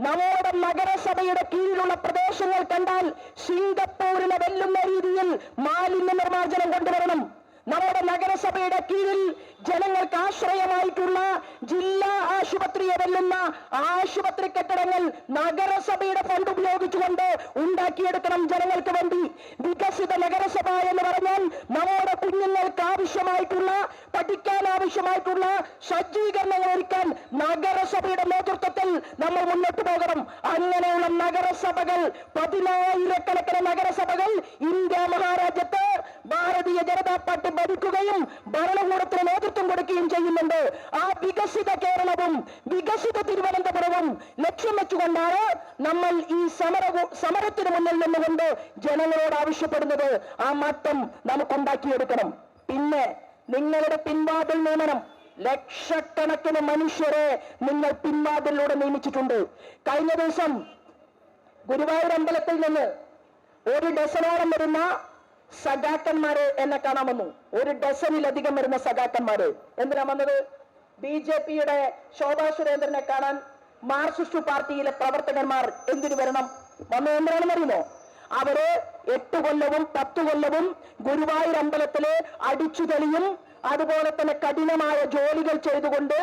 നമ്മുടെ നഗരസഭയുടെ കീഴിലുള്ള പ്രദേശങ്ങൾ കണ്ടാൽ സിംഗപ്പൂരിനെ വെല്ലുന്ന രീതിയിൽ മാലിന്യ നിർമ്മാർജ്ജനം കൊണ്ടുവരണം. നമ്മുടെ നഗരസഭയുടെ കീഴിൽ ജനങ്ങൾക്ക് ആശ്രയമായിട്ടുള്ള ജില്ലാ ആശുപത്രിയെ വെല്ലുന്ന ആശുപത്രി കെട്ടിടങ്ങൾ നഗരസഭയുടെ ഫണ്ട് ഉപയോഗിച്ചുകൊണ്ട് ഉണ്ടാക്കിയെടുക്കണം ജനങ്ങൾക്ക് വേണ്ടി. വികസിത നഗരസഭ എന്ന് പറഞ്ഞാൽ നമ്മുടെ കുഞ്ഞുങ്ങൾക്ക് ആവശ്യമായിട്ടുള്ള, പഠിക്കാൻ ആവശ്യമായിട്ടുള്ള സജ്ജീകരണങ്ങൾ ഒരുക്കാൻ നഗരസഭയുടെ നേതൃത്വത്തിൽ നമ്മൾ മുന്നോട്ട് പോകണം. അങ്ങനെയുള്ള നഗരസഭകൾ, 10,000-കണക്കിന് നഗരസഭകൾ ഇന്ത്യ മഹാരാജ്യത്ത് ഭാരതീയ ജനതാ പാർട്ടി ഭരിക്കുകയും ഭരണകൂടത്തിന് നേതൃത്വം കൊടുക്കുകയും ചെയ്യുന്നുണ്ട്. ആ വികസിത കേരളവും വികസിത തിരുവനന്തപുരവും ലക്ഷ്യം വെച്ചുകൊണ്ടാണ് നമ്മൾ ഈ സമരത്തിന് മുന്നിൽ നിന്നുകൊണ്ട് ജനങ്ങളോട് ആവശ്യപ്പെടുന്നത്. ആ മാറ്റം നമുക്കുണ്ടാക്കിയെടുക്കണം. പിന്നെ നിങ്ങളുടെ പിൻവാതിൽ നിയമനം, ലക്ഷക്കണക്കിന് മനുഷ്യരെ നിങ്ങൾ പിൻവാതിലൂടെ നിയമിച്ചിട്ടുണ്ട്. കഴിഞ്ഞ ദിവസം ഗുരുവായൂർ അമ്പലത്തിൽ നിന്ന് ഒരു ഡസനോളം വരുന്ന സഖാക്കന്മാരെ എന്നെ കാണാൻ വന്നു. ഒരു ഡസനിലധികം വരുന്ന സഖാക്കന്മാര്. എന്തിനാ വന്നത്? BJPയുടെ ശോഭാ സുരേന്ദ്രനെ കാണാൻ മാർക്സിസ്റ്റ് പാർട്ടിയിലെ പ്രവർത്തകന്മാർ എന്തിനു വരണം? വന്നത് എന്തിനാണെന്ന് അറിയുമോ? അവര് 8 കൊല്ലവും 10 കൊല്ലവും ഗുരുവായൂർ അമ്പലത്തില് അടിച്ചുതെളിയും അതുപോലെ തന്നെ കഠിനമായ ജോലികൾ ചെയ്തുകൊണ്ട്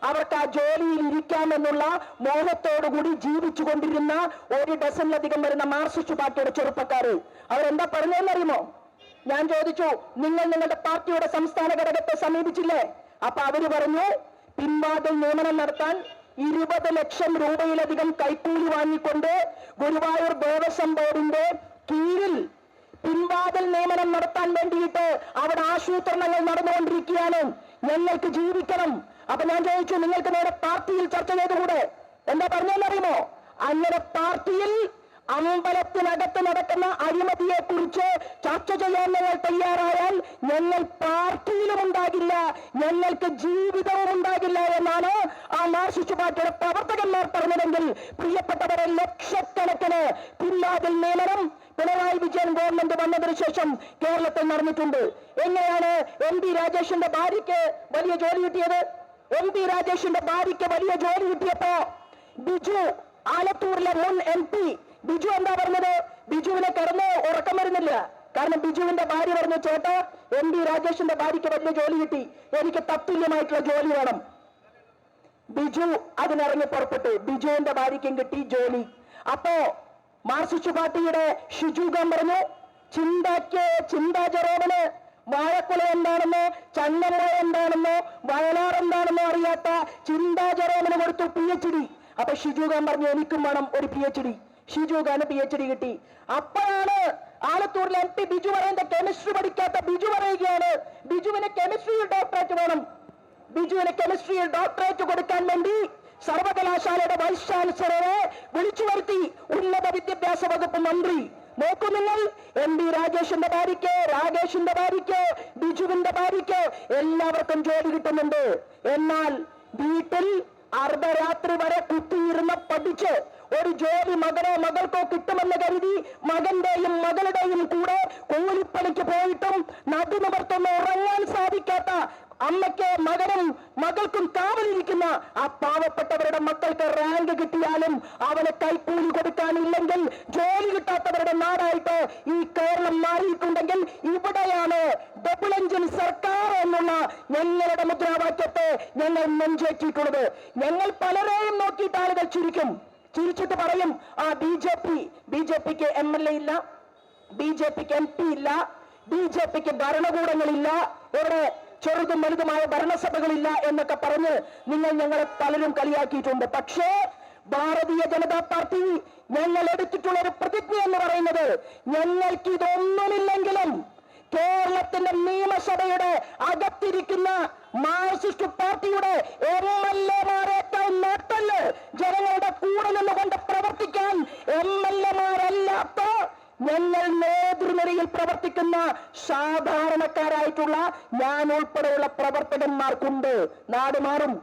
അവർക്ക് ആ ജോലിയിൽ ഇരിക്കാമെന്നുള്ള മോഹത്തോടുകൂടി ജീവിച്ചു കൊണ്ടിരുന്ന ഒരു ഡസനിലധികം വരുന്ന മാർക്സിസ്റ്റ് പാർട്ടിയുടെ ചെറുപ്പക്കാര് അവരെന്താ പറഞ്ഞതെന്നറിയുമോ? ഞാൻ ചോദിച്ചു, നിങ്ങൾ നിങ്ങളുടെ പാർട്ടിയുടെ സംസ്ഥാന ഘടകത്തെ സമീപിച്ചില്ലേ? അപ്പൊ അവര് പറഞ്ഞു, പിൻവാതിൽ നിയമനം നടത്താൻ 20 ലക്ഷം രൂപയിലധികം കൈക്കൂലി വാങ്ങിക്കൊണ്ട് ഗുരുവായൂർ ദേവസ്വം ബോർഡിന്റെ കീഴിൽ പിൻവാതിൽ നിയമനം നടത്താൻ വേണ്ടിയിട്ട് അവിടെ ആസൂത്രണങ്ങൾ നടന്നുകൊണ്ടിരിക്കുകയാണ്. ഞങ്ങൾക്ക് ജീവിക്കണം. അപ്പൊ ഞാൻ ചോദിച്ചു, നിങ്ങൾക്ക് നേരെ പാർട്ടിയിൽ ചർച്ച ചെയ്തുകൂടെ? എന്താ പറഞ്ഞെന്നറിയുമോ? അങ്ങനെ പാർട്ടിയിൽ അമ്പലത്തിനകത്ത് നടക്കുന്ന അഴിമതിയെ കുറിച്ച് ചർച്ച ചെയ്യാൻ ഞങ്ങൾ തയ്യാറായാൽ ഞങ്ങൾ പാർട്ടിയിലും ഉണ്ടാകില്ല, ഞങ്ങൾക്ക് ജീവിതവും ഉണ്ടാകില്ല എന്നാണ് ആ മാർക്സിസ്റ്റ് പാർട്ടിയുടെ പ്രവർത്തകന്മാർ പറഞ്ഞതെങ്കിൽ, പ്രിയപ്പെട്ടവരെ, ലക്ഷക്കണക്കിന് പിൻവാതിൽ നിയമനം പിണറായി വിജയൻ ഗവൺമെന്റ് വന്നതിന് ശേഷം കേരളത്തിൽ നടന്നിട്ടുണ്ട്. എങ്ങനെയാണ് MP രാജേഷിന്റെ ഭാര്യയ്ക്ക് വലിയ ജോലി കിട്ടിയത്? MP രാജേഷിന്റെ ഭാര്യയ്ക്ക് വലിയ ജോലി കിട്ടിയപ്പോ ബിജു, ആലത്തൂരിലെ മുൻ MP ബിജു എന്താ പറഞ്ഞത്? ബിജുവിനെ കിടന്ന് ഉറക്കം വരുന്നില്ല. കാരണം ബിജുവിന്റെ ഭാര്യ പറഞ്ഞു, ചേട്ടാ MP രാജേഷിന്റെ ഭാര്യയ്ക്ക് വലിയ ജോലി കിട്ടി, എനിക്ക് തത്തുല്യമായിട്ടുള്ള ജോലി വേണം. ബിജു അതിനിറങ്ങി പുറപ്പെട്ടു. ബിജുവിന്റെ ഭാര്യയ്ക്കും കിട്ടി ജോലി. അപ്പോ മാർക്സിസ്റ്റ് പാർട്ടിയുടെ ഷിജുഖാൻ പറഞ്ഞു, ചിന്താ ജെറോമിന് വാഴക്കുല എന്താണെന്നോ ചങ്ങമ്പുഴ എന്താണെന്നോ വയലാർ എന്താണെന്നോ അറിയാത്ത ചിന്താ ജെറോമിന് കൊടുത്തു PhD. അപ്പൊ ഷിജുഖാൻ പറഞ്ഞു, എനിക്കും വേണം ഒരു PhD. ഷിജുഖാന് PhD കിട്ടി. അപ്പോഴാണ് ആലത്തൂരിലെ MP ബിജു പറയുന്നത്, കെമിസ്ട്രി പഠിക്കാത്ത ബിജു പറയുകയാണ് ബിജുവിന് കെമിസ്ട്രിയിൽ ഡോക്ടറേറ്റ് വേണം. ബിജുവിന് കെമിസ്ട്രിയിൽ ഡോക്ടറേറ്റ് കൊടുക്കാൻ വേണ്ടി സർവകലാശാലയുടെ വൈസ് ചാൻസലറെ വിളിച്ചു വരുത്തി ഉന്നത വിദ്യാഭ്യാസ വകുപ്പ് മന്ത്രി. നോക്കൂ നിങ്ങൾ, MP രാജേഷിന്റെ ഭാര്യയ്ക്ക്, രാകേഷിന്റെ ഭാര്യയ്ക്ക്, ബിജുവിന്റെ ഭാര്യയ്ക്ക് എല്ലാവർക്കും ജോലി കിട്ടുന്നുണ്ട്. എന്നാൽ വീട്ടിൽ അർദ്ധരാത്രി വരെ കുത്തിയിരുന്ന് പഠിച്ച് ഒരു ജോലി മകനോ മകൾക്കോ കിട്ടുമെന്ന് കരുതി മകന്റെയും മകളുടെയും കൂടെ കൂലിപ്പണിക്ക് പോയിട്ടും നടുനിവർത്തുന്ന ഉറങ്ങാൻ സാധിക്കാത്ത അമ്മയ്ക്ക് മകനും മകൾക്കും കാവലിരിക്കുന്ന ആ പാവപ്പെട്ടവരുടെ മക്കൾക്ക് റാങ്ക് കിട്ടിയാലും അവന് കൈക്കൂലി കൊടുക്കാനില്ലെങ്കിൽ ജോലി കിട്ടാത്തവരുടെ നാടായിട്ട് ഈ കേരളം മാറിയിട്ടുണ്ടെങ്കിൽ ഇവിടെയാണ് ഡബിൾ എഞ്ചിൻ സർക്കാർ എന്നുള്ള ഞങ്ങളുടെ മുദ്രാവാക്യത്തെ ഞങ്ങൾ നെഞ്ചേറ്റിയിട്ടുള്ളത്. ഞങ്ങൾ പലരെയും നോക്കിയിട്ട് ആളുകൾ ചിരിച്ചിട്ട് പറയും, ആ ബിജെപിക്ക് MLA ഇല്ല, ബിജെപിക്ക് MP ഇല്ല, ബിജെപിക്ക് ഭരണകൂടങ്ങളില്ല, ഇവിടെ ചെറുതും വലുതുമായ ഭരണസഭകളില്ല എന്നൊക്കെ പറഞ്ഞ് ഞങ്ങളെ പലരും കളിയാക്കിയിട്ടുണ്ട്. പക്ഷേ ഭാരതീയ ജനതാ പാർട്ടി ഞങ്ങൾ എടുത്തിട്ടുള്ള ഒരു പ്രതിജ്ഞ എന്ന് പറയുന്നത്, ഞങ്ങൾക്ക് ഇതൊന്നുമില്ലെങ്കിലും കേരളത്തിന്റെ നിയമസഭയുടെ അകത്തിരിക്കുന്ന മാർക്സിസ്റ്റ് പാർട്ടിയുടെ MLA-മാരേക്കാൾ നേട്ടല് ജനങ്ങളുടെ കൂടെ നിന്നുകൊണ്ട് പ്രവർത്തിക്കാൻ MLA-മാരല്ലാത്ത ഞങ്ങൾ നേതൃനിരയിൽ പ്രവർത്തിക്കുന്ന സാധാരണക്കാരായിട്ടുള്ള ഞാൻ ഉൾപ്പെടെയുള്ള പ്രവർത്തകന്മാർക്കുണ്ട്. നാട് മാറും.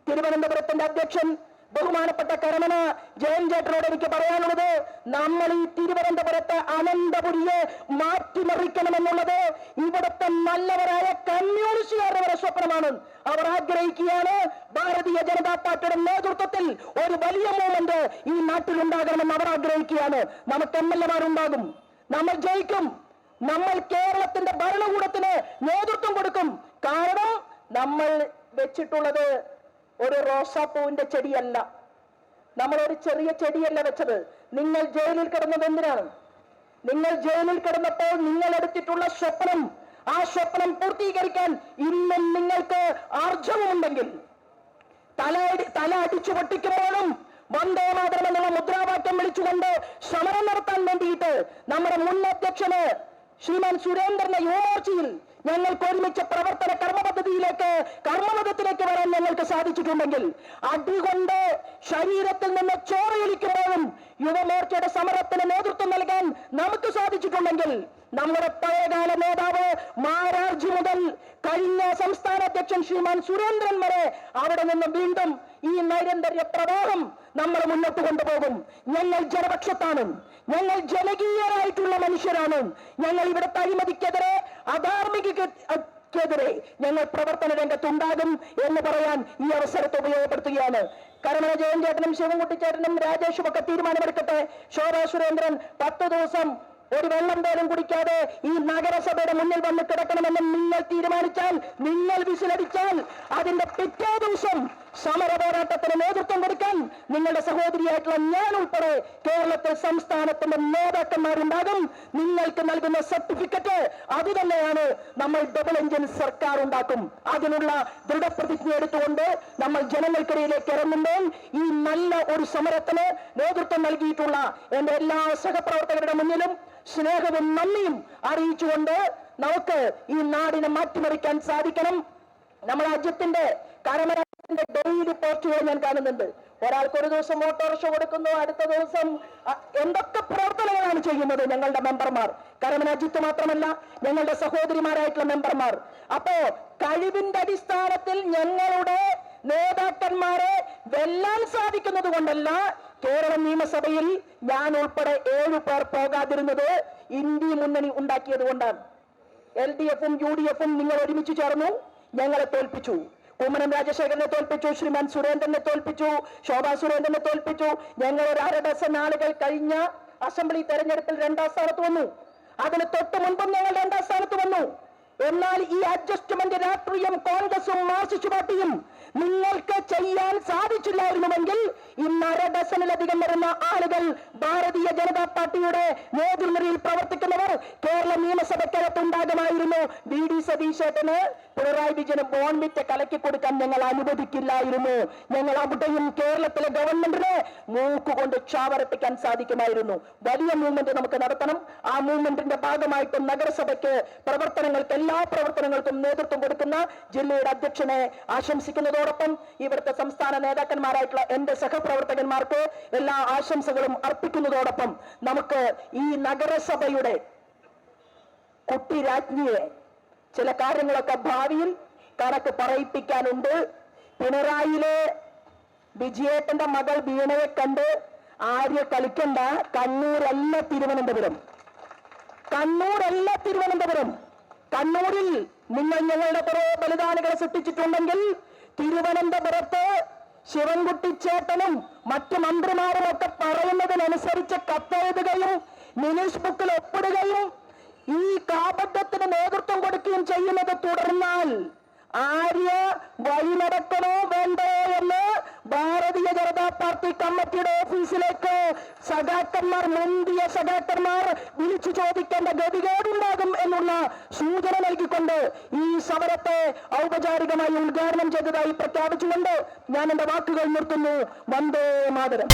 തിരുവനന്തപുരത്തിന്റെ അധ്യക്ഷൻ ബഹുമാനപ്പെട്ട കരമന ജയൻ ചേട്ടനോട് എനിക്ക് പറയാനുള്ളത്, നമ്മൾ ഈ തിരുവനന്തപുരത്തെ അനന്തപുരിയെ മാറ്റിമറിക്കണമെന്നുള്ളത് ഇവിടുത്തെ നല്ലവരായ കമ്മ്യൂണിസ്റ്റുകാരുടെ വരെ സ്വപ്നമാണ്. അവർ ആഗ്രഹിക്കുകയാണ് ഭാരതീയ ജനതാ പാർട്ടിയുടെ നേതൃത്വത്തിൽ ഒരു വലിയ മൂവ്മെന്റ് ഈ നാട്ടിലുണ്ടാകണമെന്ന് അവർ ആഗ്രഹിക്കുകയാണ്. നമുക്ക് MLA-മാരുണ്ടാകും, നമ്മൾ ജയിക്കും, നമ്മൾ കേരളത്തിന്റെ ഭരണകൂടത്തിന് നേതൃത്വം കൊടുക്കും. കാരണം നമ്മൾ വെച്ചിട്ടുള്ളത് ഒരു റോസാപ്പൂവിന്റെ ചെടിയല്ല, നമ്മളൊരു ചെറിയ ചെടിയല്ല വെച്ചത്. നിങ്ങൾ ജയിലിൽ കിടന്നത് എന്തിനാണ്? നിങ്ങൾ ജയിലിൽ കിടന്നപ്പോൾ നിങ്ങൾ എടുത്തിട്ടുള്ള സ്വപ്നം, ആ സ്വപ്നം പൂർത്തീകരിക്കാൻ ഇന്നും നിങ്ങൾക്ക് ആർജവമുണ്ടെങ്കിൽ, തല അടിച്ചു പൊട്ടിക്കുമ്പോഴും വന്ദേ മാതരം എന്നുള്ള മുദ്രാവാക്യം വിളിച്ചുകൊണ്ട് സമരം നടത്താൻ വേണ്ടിയിട്ട് നമ്മുടെ മുൻ അധ്യക്ഷന് ശ്രീമാൻ സുരേന്ദ്രന്റെ യുവമോർച്ചയിൽ ഞങ്ങൾക്ക് ഒരുമിച്ച് പ്രവർത്തന കർമ്മപഥത്തിലേക്ക് വരാൻ ഞങ്ങൾക്ക് സാധിച്ചിട്ടുണ്ടെങ്കിൽ, അടികൊണ്ട് ശരീരത്തിൽ നിന്ന് ചോരയൊലിക്കുമ്പോഴും യുവമോർച്ചയുടെ സമരത്തിന് നേതൃത്വം നൽകാൻ നമുക്ക് സാധിച്ചിട്ടുണ്ടെങ്കിൽ, നമ്മുടെ പഴയകാല നേതാവ് മാരാർജി മുതൽ കഴിഞ്ഞ സംസ്ഥാന അധ്യക്ഷൻ ശ്രീമാൻ സുരേന്ദ്രൻ വരെ അവിടെ നിന്ന് വീണ്ടും ഈ നൈരന്തര്യ പ്രവാഹം നമ്മൾ മുന്നോട്ട് കൊണ്ടുപോകും. ഞങ്ങൾ ജനപക്ഷത്താണ്, ഞങ്ങൾ ജനകീയരായിട്ടുള്ള മനുഷ്യരാണ്. ഞങ്ങൾ ഇവിടുത്തെ അഴിമതിക്കെതിരെ, അധാർമികതയ്ക്കെതിരെ ഞങ്ങൾ പ്രവർത്തന രംഗത്തുണ്ടാകും എന്ന് പറയാൻ ഈ അവസരത്തെ ഉപയോഗപ്പെടുത്തുകയാണ്. കരമന ജയൻ ചേട്ടനും ശിവൻകുട്ടിച്ചേട്ടനും രാജേഷും ഒക്കെ തീരുമാനമെടുക്കട്ടെ. ശോഭാ സുരേന്ദ്രൻ 10 ദിവസം ഒരു വെള്ളം പോലും കുടിക്കാതെ ഈ നഗരസഭയുടെ മുന്നിൽ വന്ന് കിടക്കണമെന്ന് നിങ്ങൾ തീരുമാനിച്ചാൽ, നിങ്ങൾ വിസിലടിച്ചാൽ, അതിന്റെ പിറ്റേ ദിവസം സമര പോരാട്ടത്തിന് നേതൃത്വം കൊടുക്കാൻ നിങ്ങളുടെ സഹോദരിയായിട്ടുള്ള ഞാൻ ഉൾപ്പെടെ കേരളത്തിൽ സംസ്ഥാനത്തിന്റെ നേതാക്കന്മാരുണ്ടാകും. നിങ്ങൾക്ക് നൽകുന്ന സർട്ടിഫിക്കറ്റ് അത് തന്നെയാണ് നമ്മൾ ഡബിൾ എഞ്ചിൻ സർക്കാർ ഉണ്ടാക്കും. അതിനുള്ള ദൃഢപ്രതിജ്ഞ എടുത്തുകൊണ്ട് നമ്മൾ ജനങ്ങൾക്കിടയിലേക്ക് ഇറങ്ങുമ്പോൾ ഈ നല്ല ഒരു സമരത്തിന് നേതൃത്വം നൽകിയിട്ടുള്ള എന്റെ എല്ലാ സഹപ്രവർത്തകരുടെ മുന്നിലും സ്നേഹവും നന്ദിയും അറിയിച്ചുകൊണ്ട് നമുക്ക് ഈ നാടിനെ മാറ്റിമറിക്കാൻ സാധിക്കണം. നമ്മുടെ രാജ്യത്തിന്റെ കരമനത്തിന്റെ ഡെയിലി പോസ്റ്റുകൾ ഞാൻ കാണുന്നുണ്ട്. ഒരാൾക്ക് ഒരു ദിവസം ഓട്ടോറിക്ഷ കൊടുക്കുന്നു, അടുത്ത ദിവസം എന്തൊക്കെ പ്രവർത്തനങ്ങളാണ് ചെയ്യുന്നത് ഞങ്ങളുടെ മെമ്പർമാർ. കരമന അജിത്ത് മാത്രമല്ല, ഞങ്ങളുടെ സഹോദരിമാരായിട്ടുള്ള മെമ്പർമാർ. അപ്പോ കഴിവിന്റെ അടിസ്ഥാനത്തിൽ ഞങ്ങളുടെ നേതാക്കന്മാരെ വെല്ലാൻ സാധിക്കുന്നത് കൊണ്ടല്ല കേരള നിയമസഭയിൽ ഞാൻ ഉൾപ്പെടെ 7 പേർ പോകാതിരുന്നത് ഇന്ത്യ മുന്നണി ഉണ്ടാക്കിയത് കൊണ്ടാണ്. LDF-ഉം UDF-ഉം നിങ്ങൾ ഒരുമിച്ച് ചേർന്നു ഞങ്ങളെ തോൽപ്പിച്ചു. കുമ്മനം രാജശേഖരനെ തോൽപ്പിച്ചു, ശ്രീമാൻ സുരേന്ദ്രനെ തോൽപ്പിച്ചു, ശോഭാ സുരേന്ദ്രനെ തോൽപ്പിച്ചു. ഞങ്ങൾ ഒരു 1/2 ഡസൻ ആളുകൾ കഴിഞ്ഞ അസംബ്ലി തെരഞ്ഞെടുപ്പിൽ 2ാം സ്ഥാനത്ത് വന്നു. അതിന് തൊട്ട് മുൻപും ഞങ്ങൾ 2ാം സ്ഥാനത്ത് വന്നു. എന്നാൽ ഈ അഡ്ജസ്റ്റ്മെന്റ് രാഷ്ട്രീയം കോൺഗ്രസും മാർക്സിസ്റ്റ് പാർട്ടിയും നിങ്ങൾക്ക് ചെയ്യാൻ സാധിച്ചില്ലായിരുന്നുവെങ്കിൽ ഇന്ന് 1/2 ഡസനിലധികം വരുന്ന ആളുകൾ ഭാരതീയ ജനതാ പാർട്ടിയുടെ നേതൃനിരയിൽ പ്രവർത്തിക്കുന്നവർ കേരള നിയമസഭയ്ക്കകത്തുണ്ടാകുമായിരുന്നു. വി ഡി സതീശേട്ടന് പിണറായി വിജയന് ബോൺവിറ്റ കലക്കി കൊടുക്കാൻ ഞങ്ങൾ അനുവദിക്കില്ലായിരുന്നു. ഞങ്ങൾ അവിടെയും കേരളത്തിലെ ഗവൺമെന്റിനെ മൂക്കുകൊണ്ട് ക്ഷാവരപ്പിക്കാൻ സാധിക്കുമായിരുന്നു. വലിയ മൂവ്മെന്റ് നമുക്ക് നടത്തണം. ആ മൂവ്മെന്റിന്റെ ഭാഗമായിട്ട് നഗരസഭയ്ക്ക് എല്ലാ പ്രവർത്തനങ്ങൾക്കും നേതൃത്വം കൊടുക്കുന്ന ജില്ലയുടെ അധ്യക്ഷനെ ആശംസിക്കുന്നതോടൊപ്പം ഇവിടുത്തെ സംസ്ഥാന നേതാക്കന്മാരായിട്ടുള്ള എന്റെ സഹപ്രവർത്തകന്മാർക്ക് എല്ലാ ആശംസകളും അർപ്പിക്കുന്നതോടൊപ്പം നമുക്ക് ഈ നഗരസഭയുടെ കുട്ടി രാജ്ഞിയെ ചില കാര്യങ്ങളൊക്കെ ഭാവിയിൽ കണക്ക് പറയിപ്പിക്കാനുണ്ട്. പിണറായിയിലെ വിജയേട്ടന്റെ മകൾ വീണയെ കണ്ട് ആര്യ കളിക്കണ്ട. കണ്ണൂരല്ല തിരുവനന്തപുരം. കണ്ണൂരിൽ നിങ്ങൾ ഞങ്ങളുടെ കുറെ ബലിദാനികളെ സൃഷ്ടിച്ചിട്ടുണ്ടെങ്കിൽ തിരുവനന്തപുരത്ത് ശിവൻകുട്ടിച്ചേട്ടനും മറ്റു മന്ത്രിമാരും ഒക്കെ പറയുന്നതിനനുസരിച്ച് കത്തെഴുതുകയും മിനിസ് ബുക്കിൽ ഒപ്പിടുകയും ഈ കാപട്യത്തിന് നേതൃത്വം കൊടുക്കുകയും ചെയ്യുന്നത് തുടർന്നാൽ ആര്യ വഴി നടക്കണോ വേണ്ടോ എന്ന് ഭാരതീയ ജനതാ പാർട്ടി കമ്മിറ്റിയുടെ ഓഫീസിലേക്ക് മുന്തിയ സഖാക്കന്മാർ വിളിച്ചു ചോദിക്കേണ്ട ഗതികേടുണ്ടാകും എന്നുള്ള സൂചന നൽകിക്കൊണ്ട് ഈ സമരത്തെ ഔപചാരികമായി ഉദ്ഘാടനം ചെയ്തതായി പ്രഖ്യാപിച്ചുകൊണ്ട് ഞാൻ എന്റെ വാക്കുകൾ നിർത്തുന്നു. വന്ദേ മാതരം.